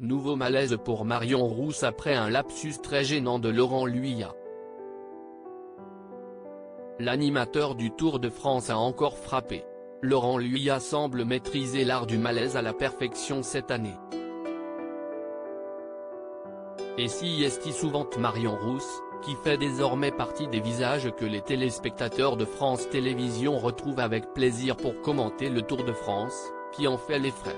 Nouveau malaise pour Marion Rousse après un lapsus très gênant de Laurent Luyat. L'animateur du Tour de France a encore frappé. Laurent Luyat semble maîtriser l'art du malaise à la perfection cette année. Et si est souvent Marion Rousse, qui fait désormais partie des visages que les téléspectateurs de France Télévisions retrouvent avec plaisir pour commenter le Tour de France, qui en fait les frais.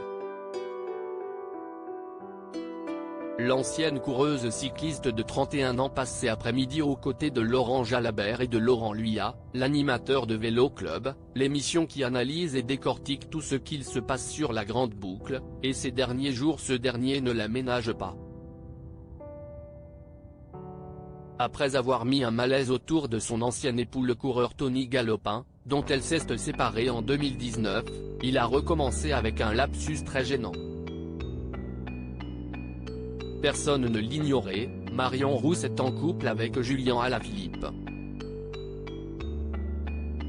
L'ancienne coureuse cycliste de 31 ans passe cet après-midi aux côtés de Laurent Jalabert et de Laurent Luyat, l'animateur de Vélo Club, l'émission qui analyse et décortique tout ce qu'il se passe sur la grande boucle, et ces derniers jours ce dernier ne la ménage pas. Après avoir mis un malaise autour de son ancien époux le coureur Tony Galopin, dont elle s'est séparée en 2019, il a recommencé avec un lapsus très gênant. Personne ne l'ignorait, Marion Rousse est en couple avec Julien Alaphilippe.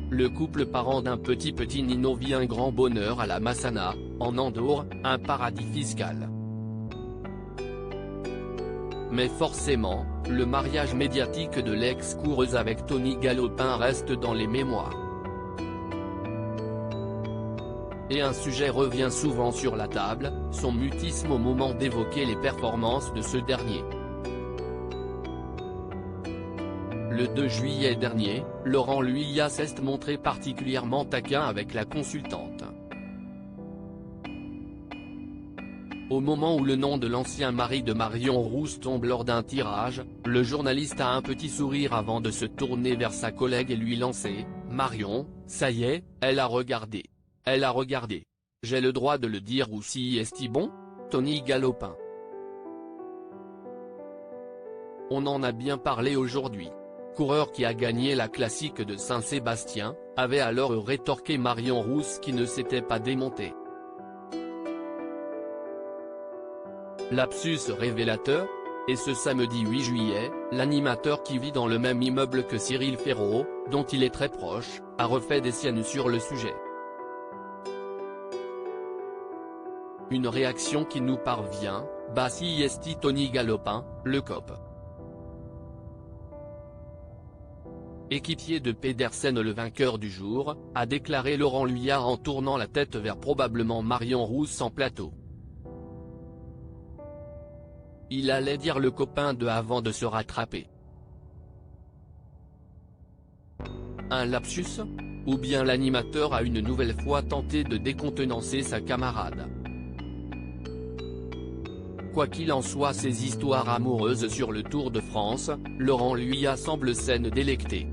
Le couple parent d'un petit Nino vit un grand bonheur à la Massana, en Andorre, un paradis fiscal. Mais forcément, le mariage médiatique de l'ex-coureuse avec Tony Galopin reste dans les mémoires. Et un sujet revient souvent sur la table, son mutisme au moment d'évoquer les performances de ce dernier. Le 2 juillet dernier, Laurent Luyat s'est montré particulièrement taquin avec la consultante. Au moment où le nom de l'ancien mari de Marion Rousse tombe lors d'un tirage, le journaliste a un petit sourire avant de se tourner vers sa collègue et lui lancer « Marion, ça y est, elle a regardé. Elle a regardé. J'ai le droit de le dire ou si est-il bon ? Tony Galopin. » On en a bien parlé aujourd'hui. Coureur qui a gagné la classique de Saint-Sébastien, avait alors rétorqué Marion Rousse qui ne s'était pas démontée. Lapsus révélateur ? Et ce samedi 8 juillet, l'animateur qui vit dans le même immeuble que Cyril Ferraud, dont il est très proche, a refait des siennes sur le sujet. Une réaction qui nous parvient, si est Tony Galopin, le cop. Équipier de Pedersen le vainqueur du jour, a déclaré Laurent Luyat en tournant la tête vers probablement Marion Rousse en plateau. Il allait dire le copain de avant de se rattraper. Un lapsus ? Ou bien l'animateur a une nouvelle fois tenté de décontenancer sa camarade. Quoi qu'il en soit, ces histoires amoureuses sur le Tour de France, Laurent Luyat semble s'en délecter.